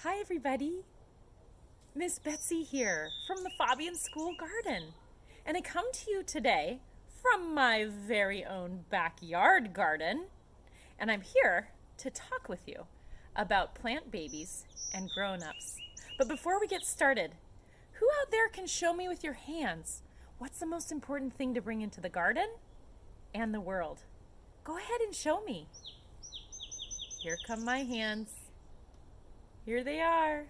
Hi everybody, Miss Betsy here from the Fabian School Garden. And I come to you today from my very own backyard garden. And I'm here to talk with you about plant babies and grown-ups. But before we get started, who out there can show me with your hands what's the most important thing to bring into the garden and the world? Go ahead and show me. Here come my hands. Here they are.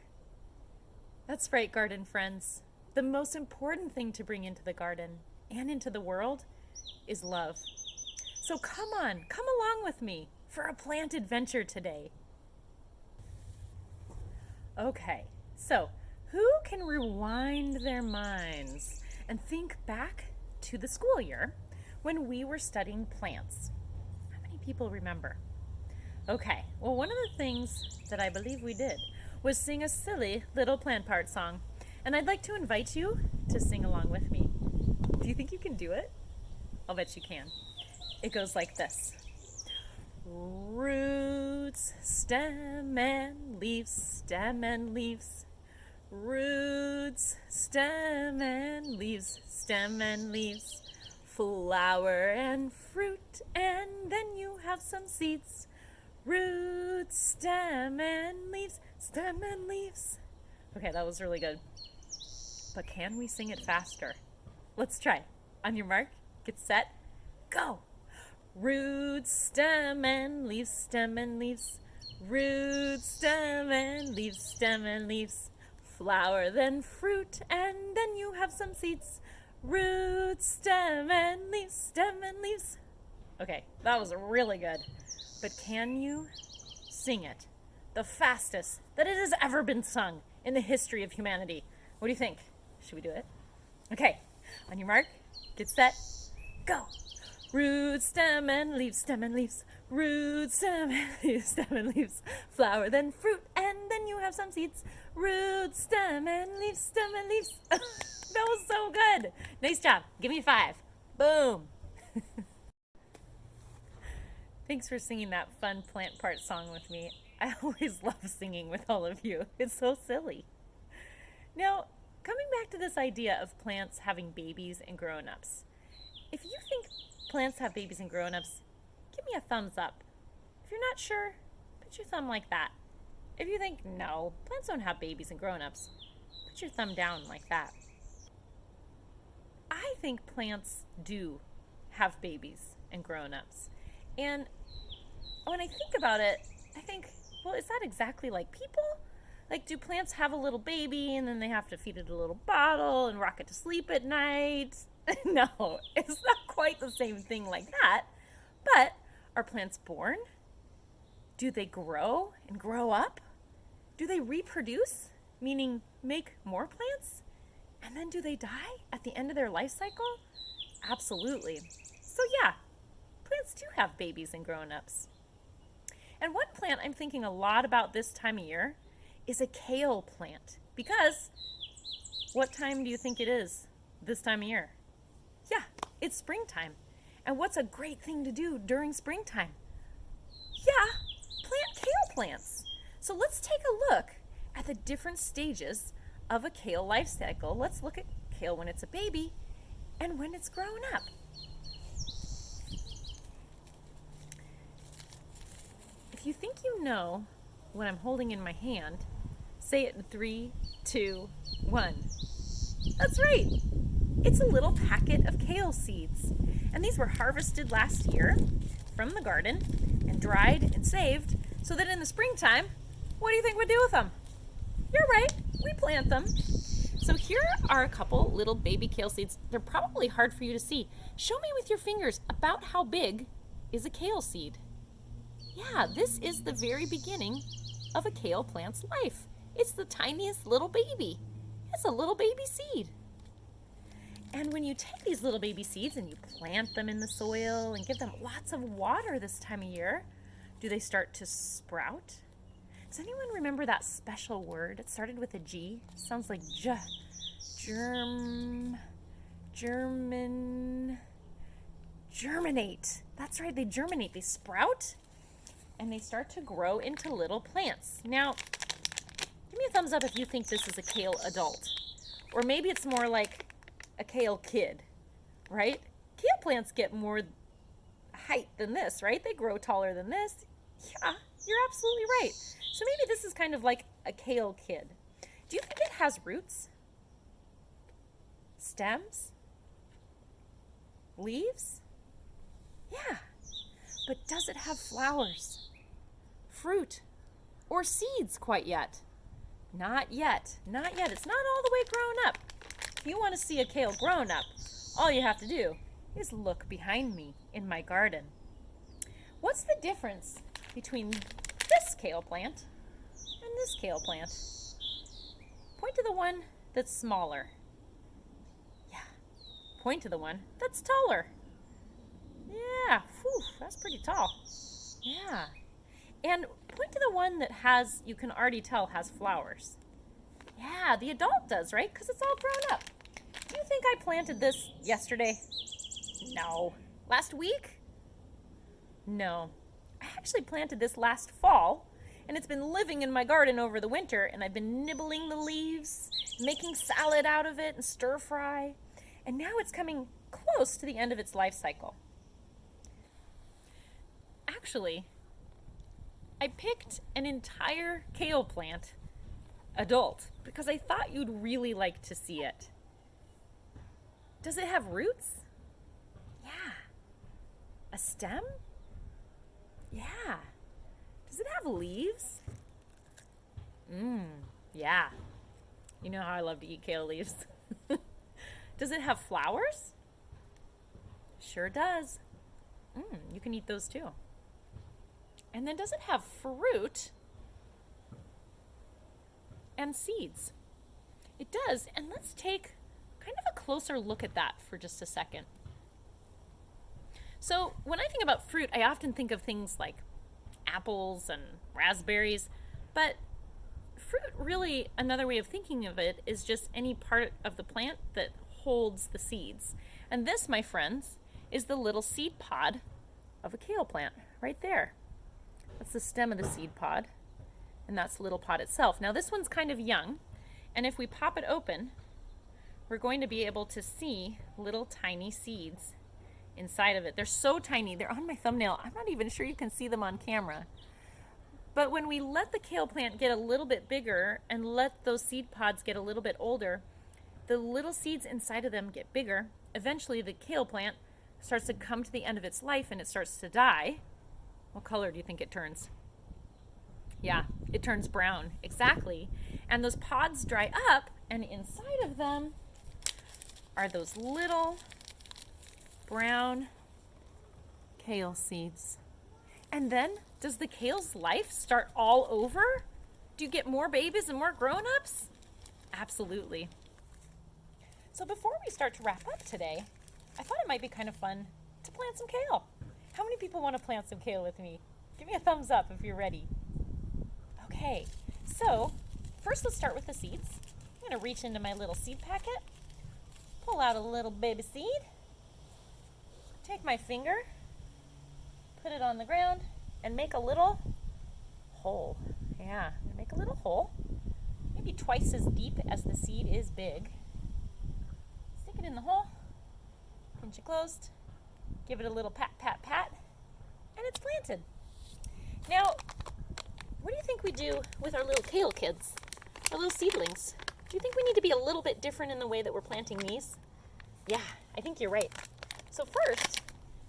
That's right, garden friends. The most important thing to bring into the garden and into the world is love. So come on, come along with me for a plant adventure today. Okay, so who can rewind their minds and think back to the school year when we were studying plants? How many people remember? Okay, well, one of the things that I believe we did was sing a silly little plant part song. And I'd like to invite you to sing along with me. Do you think you can do it? I'll bet you can. It goes like this. Roots, stem and leaves, stem and leaves. Roots, stem and leaves, stem and leaves. Flower and fruit, and then you have some seeds. Roots, stem and leaves, stem and leaves. Okay, that was really good. But can we sing it faster? Let's try. On your mark, get set, go. Roots, stem and leaves, stem and leaves. Roots, stem and leaves, stem and leaves. Flower, then fruit, and then you have some seeds. Roots, stem and leaves, stem and leaves. Okay, that was really good. But can you sing it the fastest that it has ever been sung in the history of humanity? What do you think? Should we do it? Okay, on your mark, get set, go. Roots, stem and leaves, stem and leaves. Roots, stem and leaves, stem and leaves. Flower, then fruit, and then you have some seeds. Roots, stem and leaves, stem and leaves. That was so good. Nice job. Give me 5. Boom. Thanks for singing that fun plant part song with me. I always love singing with all of you. It's so silly. Now, coming back to this idea of plants having babies and grown-ups. If you think plants have babies and grown-ups, give me a thumbs up. If you're not sure, put your thumb like that. If you think, no, plants don't have babies and grown-ups, put your thumb down like that. I think plants do have babies and grown-ups. And when I think about it, I think, well, is that exactly like people? Like, do plants have a little baby and then they have to feed it a little bottle and rock it to sleep at night? No, it's not quite the same thing like that. But are plants born? Do they grow and grow up? Do they reproduce, meaning make more plants? And then do they die at the end of their life cycle? Absolutely. So yeah, plants do have babies and grown-ups. And one plant I'm thinking a lot about this time of year is a kale plant. Because what time do you think it is this time of year? Yeah, it's springtime. And what's a great thing to do during springtime? Yeah, plant kale plants. So let's take a look at the different stages of a kale life cycle. Let's look at kale when it's a baby and when it's grown up. If you think you know what I'm holding in my hand, say it in 3, 2, 1. That's right. It's a little packet of kale seeds. And these were harvested last year from the garden and dried and saved so that in the springtime, what do you think we'd do with them? You're right, we plant them. So here are a couple little baby kale seeds. They're probably hard for you to see. Show me with your fingers about how big is a kale seed. Yeah, this is the very beginning of a kale plant's life. It's the tiniest little baby. It's a little baby seed. And when you take these little baby seeds and you plant them in the soil and give them lots of water this time of year, do they start to sprout? Does anyone remember that special word? It started with a G. It sounds like germinate. That's right, they germinate. They sprout and they start to grow into little plants. Now, Give me a thumbs up if you think this is a kale adult. Or maybe it's more like a kale kid, right? Kale plants get more height than this, right? They grow taller than this. Yeah, you're absolutely right. So maybe this is kind of like a kale kid. Do you think it has roots? Stems? Leaves? Yeah. But does it have flowers, fruit, or seeds quite yet? Not yet. Not yet. It's not all the way grown up. If you want to see a kale grown up, all you have to do is look behind me in my garden. What's the difference between this kale plant and this kale plant? Point to the one that's smaller. Yeah. Point to the one that's taller. Yeah, whew, that's pretty tall. Yeah. And point to the one that has, you can already tell, has flowers. Yeah, the adult does, right? Because it's all grown up. Do you think I planted this yesterday? No. Last week? No. I actually planted this last fall, and it's been living in my garden over the winter, and I've been nibbling the leaves, making salad out of it and stir fry, and now it's coming close to the end of its life cycle. Actually, I picked an entire kale plant, adult, because I thought you'd really like to see it. Does it have roots? Yeah. A stem? Yeah. Does it have leaves? Yeah. You know how I love to eat kale leaves. Does it have flowers? Sure does. You can eat those too. And then does it have fruit and seeds? It does. And let's take kind of a closer look at that for just a second. So when I think about fruit, I often think of things like apples and raspberries, but fruit, really, another way of thinking of it is just any part of the plant that holds the seeds. And this, my friends, is the little seed pod of a kale plant right there. That's the stem of the seed pod, and that's the little pod itself. Now this one's kind of young, and if we pop it open, we're going to be able to see little tiny seeds inside of it. They're so tiny, they're on my thumbnail. I'm not even sure you can see them on camera. But when we let the kale plant get a little bit bigger and let those seed pods get a little bit older, the little seeds inside of them get bigger. Eventually the kale plant starts to come to the end of its life and it starts to die. What color do you think it turns? Yeah, it turns brown, exactly. And those pods dry up, and inside of them are those little brown kale seeds. And then, does the kale's life start all over? Do you get more babies and more grown-ups? Absolutely. So before we start to wrap up today, I thought it might be kind of fun to plant some kale. How many people want to plant some kale with me? Give me a thumbs up if you're ready. Okay, so first let's start with the seeds. I'm going to reach into my little seed packet, pull out a little baby seed, take my finger, put it on the ground, and make a little hole. Yeah, I'm going to make a little hole, maybe twice as deep as the seed is big. Stick it in the hole, pinch it closed, give it a little pat, pat, pat, and it's planted. Now, what do you think we do with our little kale kids, our little seedlings? Do you think we need to be a little bit different in the way that we're planting these? Yeah, I think you're right. So first,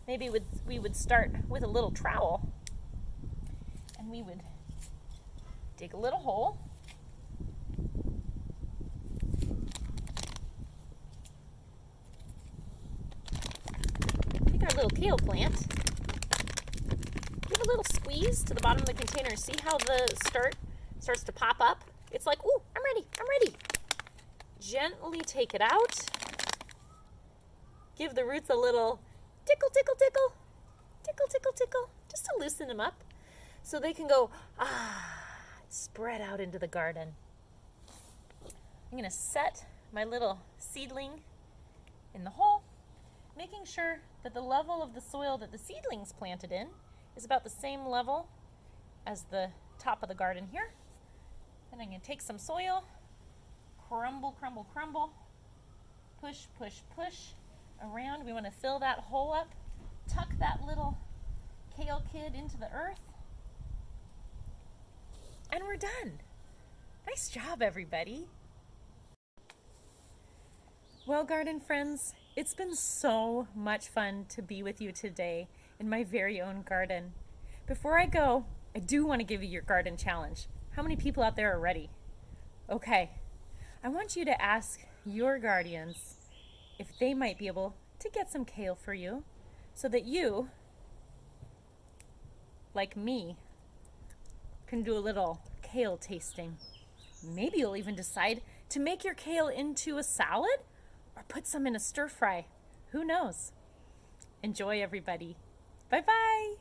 maybe we would start with a little trowel, and we would dig a little hole. Take our little kale plant, give a little squeeze to the bottom of the container. See how the starts to pop up? It's like, ooh, I'm ready, I'm ready. Gently take it out. Give the roots a little tickle, tickle, tickle, tickle, tickle, tickle, just to loosen them up so they can go, spread out into the garden. I'm gonna set my little seedling in the hole, making sure that the level of the soil that the seedling's planted in is about the same level as the top of the garden here. Then I'm going to take some soil, crumble, crumble, crumble, push, push, push around. We want to fill that hole up, tuck that little kale kid into the earth, and we're done. Nice job, everybody. Well, garden friends, it's been so much fun to be with you today in my very own garden. Before I go, I do want to give you your garden challenge. How many people out there are ready? Okay, I want you to ask your guardians if they might be able to get some kale for you so that you, like me, can do a little kale tasting. Maybe you'll even decide to make your kale into a salad or put some in a stir fry. Who knows? Enjoy, everybody. Bye-bye.